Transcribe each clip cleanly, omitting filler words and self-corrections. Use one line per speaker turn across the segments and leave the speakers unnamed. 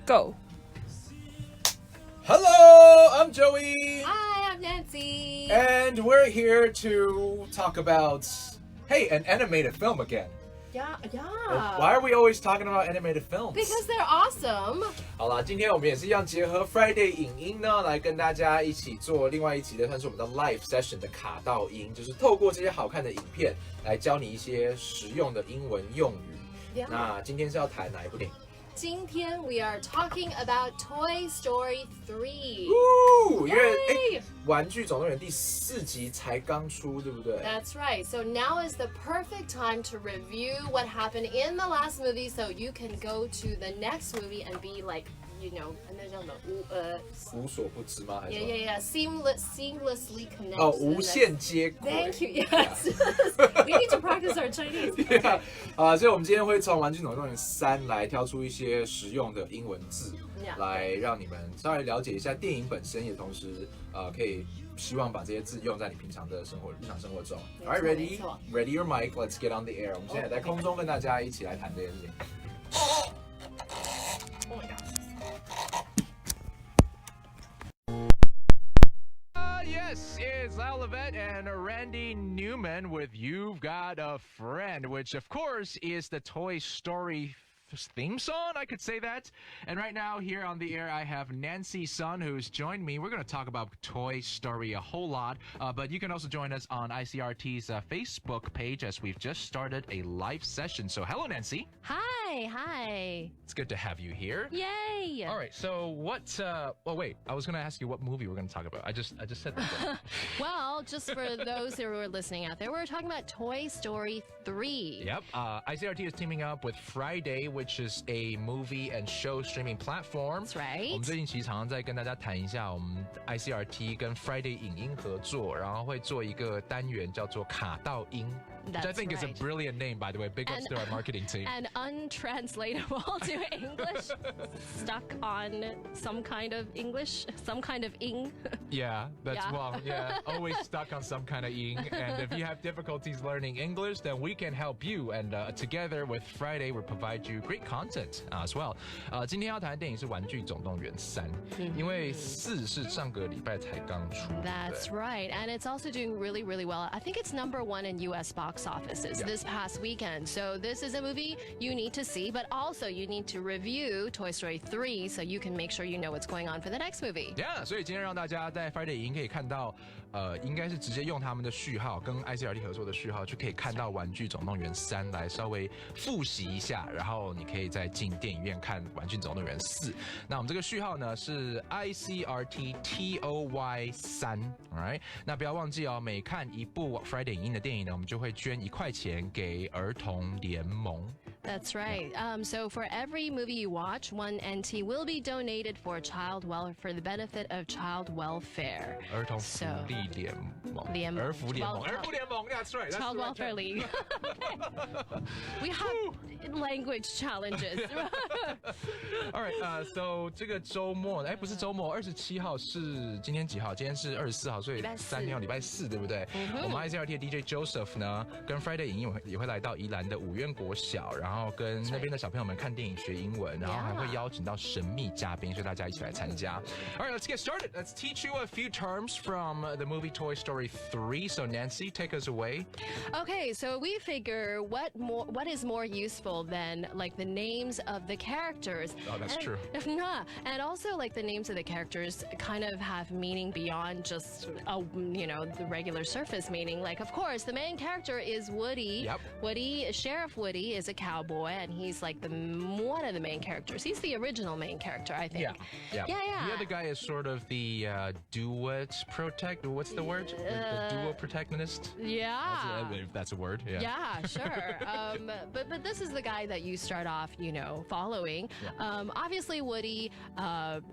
Go.
Hello, I'm Joey.
Hi, I'm Nancy.
And we're here to talk about, hey, an animated film again.
Yeah.
Why are we always talking about animated films?
Because they're awesome.
好啦，今天我们也是一样结合 friDay 影音呢，来跟大家一起做另外一集的，算是我们的 live session 的卡到音，就是透过这些好看的影片来教你一些实用的英文用语。那今天是要谈哪一部电影？
今天 we are talking about Toy Story 3.
因为玩具总动员第4集才刚出，对不对？
That's right. So now is the perfect time to review what happened in the last movie so you can go to the next movie and be like, you know, 那叫什么
无所不知吗？还是
Yeah. Seamlessly connect.
哦，无限接轨。
Thank you. Yes. We need to practice our Chinese.
Yeah. 所以我们今天会从《玩具总动员3》来挑出一些实用的英文字，来让你们稍微了解一下电影本身，也同时可以希望把这些字用在你平常的日常生活中。All right, ready your mic. Let's get on the air. 我们现在在空中跟大家一起来谈这件事情。Oh my God. Yes, it's Olivet and Randy Newman with You've Got a Friend, which of course is the Toy Story theme song, I could say that. And right now here on the air I have Nancy Sun, who's joined me. We're going to talk about Toy Story a whole lot, but you can also join us on ICRT's Facebook page as we've just started a live session. So hello, Nancy.
Hi.
It's good to have you here.
Yay.
All right, so what wait, I was going to ask you what movie we're going to talk about. I just said that.
Well, just for those who are listening out there, we're talking about Toy Story 3.
Yep. ICRT is teaming up with friDay, which is a movie and show streaming platform.
That's right.
我们最近其实常常在跟大家谈一下，我们 ICRT 跟friDay 影音合作，然后会做一个单元叫做卡到音。Which I think is a brilliant name, by the way. Big ups to our marketing team.
And untranslatable to English, stuck on some kind of English, some kind of ing.
Yeah, that's wrong. Yeah, always stuck on some kind of ing. And if you have difficulties learning English, then we can help you. And together with friDay, we'll provide you great content as well. 今天要谈的电影是《玩具总动员3》，因为4是上个礼拜才刚出。
That's right, and it's also doing really, really well. I think it's #1 in U.S. box offices this past weekend. So this is a movie you need to see, but also you need to review Toy Story 3 so you can make sure you know what's going on for the next movie.
Yeah, 所以今天让大家在friDay 影音可以看到，应该是直接用他们的序号跟 ICRT 合作的序号，就可以看到《玩具总动员3》来稍微复习一下，然后你可以再进电影院看《玩具总动员4》。那我们这个序号呢是 ICRT TOY3 ，alright？ 那不要忘记哦，每看一部friDay 影音的电影呢，我们就会捐1块钱给儿童联盟。
That's right. So for every movie you watch, 1 NT will be donated for the benefit of child welfare.
儿童福利联盟。儿福联盟。That's right.
Child Welfare League. We have language challenges.
All right. So 这个周末，不是周末，27号是今天几号？今天是24号，所以3天后礼拜4，对不对？我们 ICRT 的 DJ Joseph 呢，跟friDay 影音也会来到宜兰的5苑国小，然后跟那边的小朋友们看电影学英文，然后还会邀请到神秘嘉宾，所以大家一起来参加。All right, let's get started. Let's teach you a few terms from the movie Toy Story 3. So Nancy, take us away.
Okay, so we figure what is more useful than like the names of the characters.
Oh, that's true.
And also like the names of the characters kind of have meaning beyond just the regular surface meaning. Like of course the main character is Woody.
Yep.
Sheriff Woody is a cowboy and he's like one of the main characters. He's the original main character, I think.
Yeah. The other guy is sort of the what's the word? The duo protagonist?
Yeah.
If that's a word.
Yeah, sure. But this is the guy that you start off, following. Obviously Woody,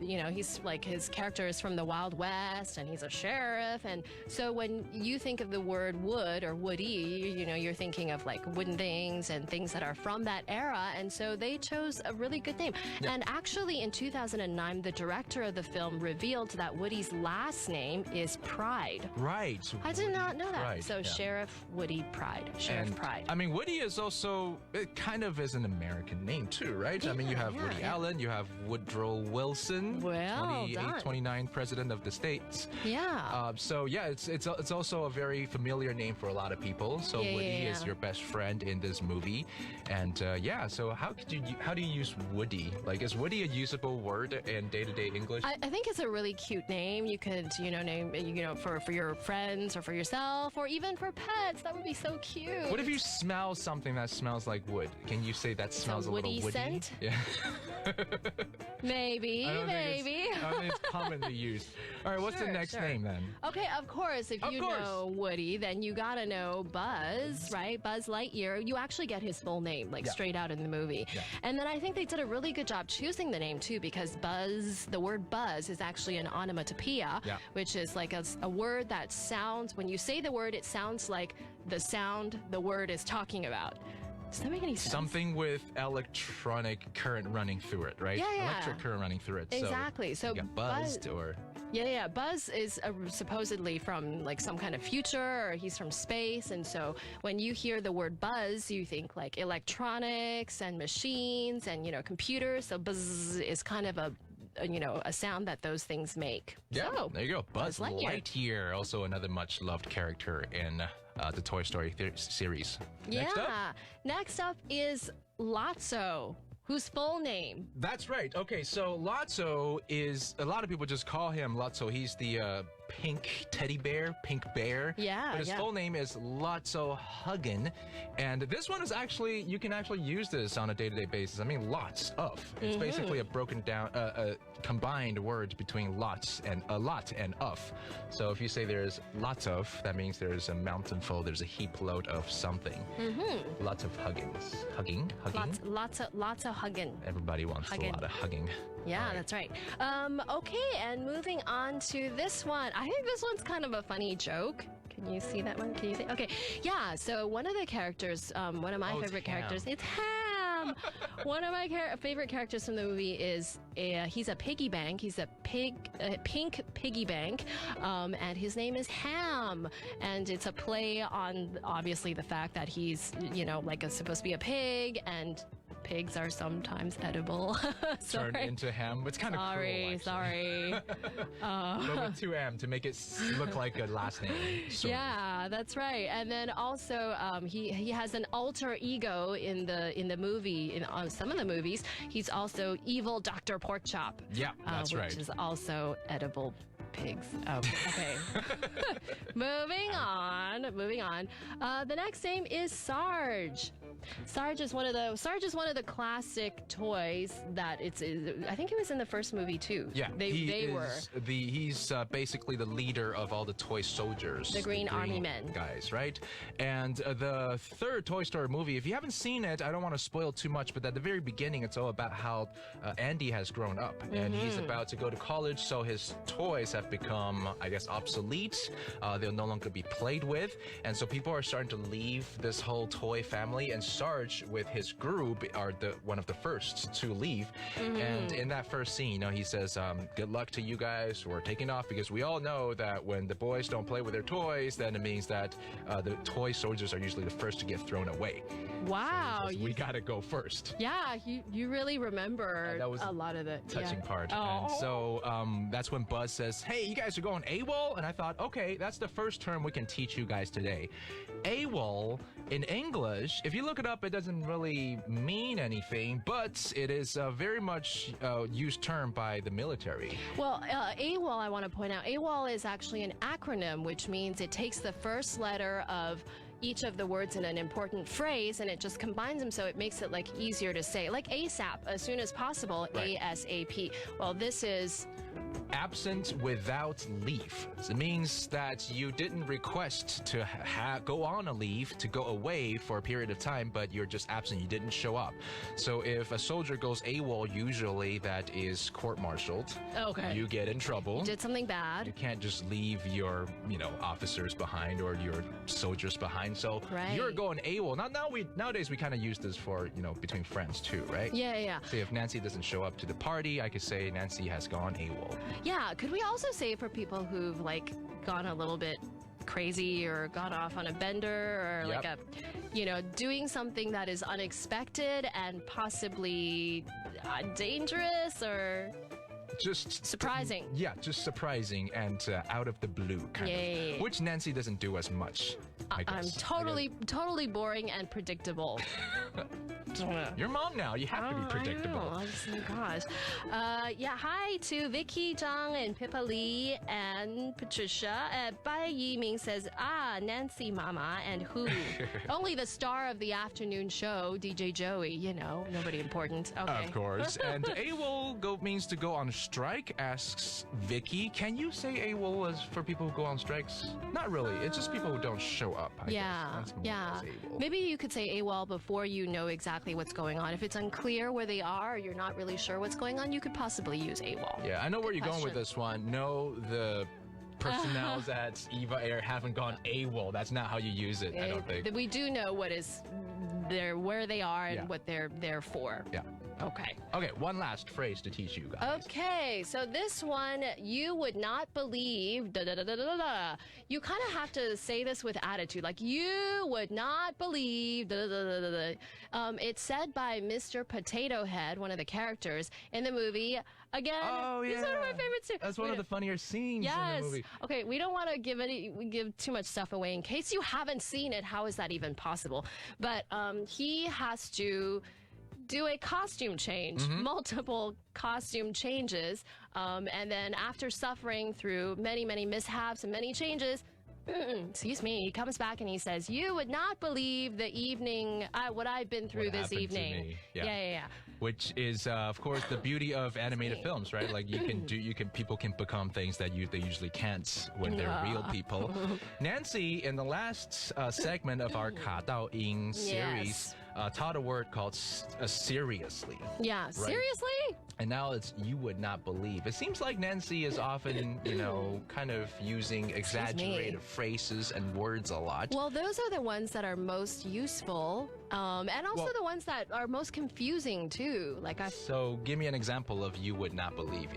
he's like his character is from the Wild West and he's a sheriff. And so when you think of the word wood or Woody, you're thinking of like wooden things and things that are from that era. And so they chose a really good name. Yeah. And actually in 2009, the director of the film revealed that Woody's last name is Pride.
Right.
I did not know that.
Right.
So Sheriff Woody Pride. Sheriff Pride.
I mean, Woody is also kind of is an American name too, right?
Yeah,
I mean, you have Woody Allen, you have Woodrow Wilson,
Well
28,
done.
29 president of the States.
Yeah.
So yeah, it's also a very familiar name for a lot of people. So Woody is your best friend in this movie, and yeah. So how do you use Woody? Like, is Woody a usable word in day-to-day English?
I think it's a really cute name. You could, name, for your friends or for yourself or even for pets. That would be so cute.
What if you smell something that smells like wood? Can you say that smells a little
woody
woody?
scent?
Yeah.
Maybe.
I don't think it's commonly used. All right, what's the next name then?
Okay, of course, if you know Woody, then you gotta know Buzz, right? Buzz Lightyear. You actually get his full name, like straight out in the movie.
Yeah.
And then I think they did a really good job choosing the name too, because Buzz, the word Buzz is actually an onomatopoeia, which is like a word that sounds, when you say the word, it sounds like the sound the word is talking about. Does that make any sense?
Something with electronic current running through it, right?
Yeah.
Electric current running through it.
Exactly. So
you got buzzed or...
Yeah. Buzz is supposedly from like some kind of future, or he's from space. And so when you hear the word buzz, you think like electronics and machines and, computers. So buzz is kind of a sound that those things make.
Yeah,
so,
there you go. Buzz Lightyear, also another much loved character in the Toy Story series.
Next up is Lotso, whose full name?
That's right. Okay, so Lotso is, a lot of people just call him Lotso. He's the pink teddy bear, pink bear.
Yeah.
But his full name is Lotso Huggin. And this one is actually, you can actually use this on a day-to-day basis. I mean, lots of. It's basically a broken down, combined word between lots and a lot and of. So if you say there's lots of, that means there's a mountain full, there's a heap load of something. Lots of huggings. Hugging?
Lots of hugging.
Everybody wants a lot of hugging.
Yeah, that's right. Okay, and moving on to this one. I think this one's kind of a funny joke. Can you see that one? Can you see? Okay, yeah. So one of the characters, one of my favorite characters, it's Ham. One of my favorite characters from the movie is he's a piggy bank. He's a pink piggy bank, and his name is Ham. And it's a play on obviously the fact that he's supposed to be a pig, and pigs are sometimes edible.
Turned into ham. It's kind of cruel,
Sorry.
But with 2 M to make it look like a last name.
Yeah, that's right. And then also he has an alter ego in the movie, in some of the movies. He's also evil Dr. Porkchop.
Yeah, that's right.
Which is also edible pigs. Oh, okay. Moving on. The next name is Sarge. Sarge is one of the classic toys that I think he was in the first movie too.
Yeah, he's basically the leader of all the toy soldiers.
The Green Army Men.
Guys, right? And the third Toy Story movie, if you haven't seen it, I don't want to spoil too much, but at the very beginning, it's all about how Andy has grown up and he's about to go to college, so his toys have become, I guess, obsolete. They'll no longer be played with, and so people are starting to leave this whole toy family, and Sarge with his group are one of the first to leave. And in that first scene, he says, good luck to you guys, we're taking off, because we all know that when the boys don't play with their toys, then it means that the toy soldiers are usually the first to get thrown away.
Wow.
So we gotta go first.
Yeah, you really remember a lot of the
touching part.
Oh.
And so that's when Buzz says, hey, you guys are going AWOL? And I thought, okay, that's the first term we can teach you guys today. AWOL in English, if you look it up, it doesn't really mean anything, but it is a very much used term by the military.
Well, AWOL, I want to point out, AWOL is actually an acronym, which means it takes the first letter of each of the words in an important phrase and it just combines them, so it makes it like easier to say, like ASAP, as soon as possible. Right. ASAP. Well, this is
absent without leave. It means that you didn't request to go on a leave, to go away for a period of time, but you're just absent. You didn't show up. So if a soldier goes AWOL, usually that is court-martialed.
Okay.
You get in trouble.
You did something bad.
You can't just leave your, officers behind or your soldiers behind. So you're going AWOL. Nowadays we kind of use this for, between friends too, right?
Yeah.
So if Nancy doesn't show up to the party, I could say Nancy has gone AWOL.
Yeah, could we also say for people who've gone a little bit crazy or gone off on a bender or like doing something that is unexpected and possibly dangerous or
just
surprising.
Just surprising and out of the blue kind of. Which Nancy doesn't do as much.
I'm totally boring and predictable.
Your mom now. You have to be predictable.
Oh my gosh. Hi to Vicky, Zhang, and Pippa Lee, and Patricia. Bai Yiming says, Nancy Mama, and who? Only the star of the afternoon show, DJ Joey, nobody important. Okay.
Of course. And AWOL means to go on strike, asks Vicky. Can you say AWOL as for people who go on strikes? Not really. It's just people who don't show up, I guess. That's AWOL.
Maybe you could say AWOL before you know exactly what's going on. If it's unclear where they are, or you're not really sure what's going on, you could possibly use AWOL.
Yeah, I know where you're going with this one. No, the personnel at Eva Air haven't gone AWOL. That's not how you use it, I don't think.
We do know where they are and what they're there for.
Yeah. Okay, one last phrase to teach you guys.
Okay, so this one, you would not believe, You kind of have to say this with attitude, like, you would not believe, It's said by Mr. Potato Head, one of the characters in the movie. Again, he's one of my favorites too.
That's one of the funnier scenes in the movie.
Okay, we don't want to give too much stuff away. In case you haven't seen it, how is that even possible? But he has to do a costume change, multiple costume changes, and then after suffering through many, many mishaps and many changes, excuse me, he comes back and he says, you would not believe the evening, what I've been through this evening. Yeah.
Which is, of course, the beauty of animated films, right? Like people can become things that they usually can't when they're real people. Nancy, in the last segment of our 卡到音 series, taught a word called seriously.
Yeah, right? Seriously?
And now it's you would not believe. It seems like Nancy is often, kind of using exaggerated phrases and words a lot.
Well, those are the ones that are most useful, and also the ones that are most confusing too.
So give me an example of you would not believe.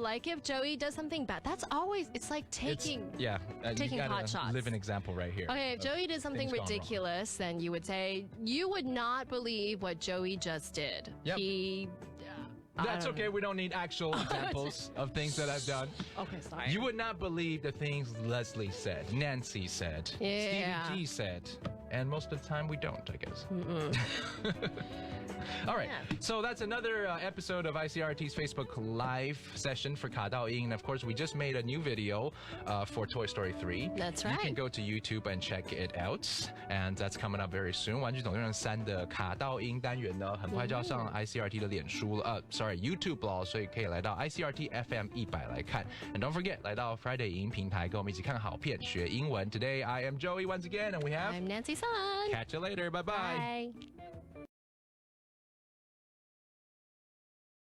Like if Joey does something bad, that's always like taking pot shots.
Live an example right here.
Okay, if Joey did something ridiculous, then you would say, you would not believe what Joey just did.
Yep. That's okay. We don't need actual examples of things that I've done.
Okay, sorry.
You would not believe the things Leslie said, Nancy said, Stevie G said, and most of the time we don't, I guess. All right, so that's another episode of ICRT's Facebook Live session for 卡到音. And of course, we just made a new video for Toy Story 3.
That's right.
You can go to YouTube and check it out. And that's coming up very soon. 玩具总动员3的卡到音单元呢，很快就要上 ICRT 的脸书了，YouTube 咯，所以可以来到 ICRT FM 100来看。And don't forget, 来到 friDay 影音平台，跟我们一起看好片学英文。Today I am Joey once again, and we have
I'm Nancy Sun.
Catch you later. Bye-bye.
Bye.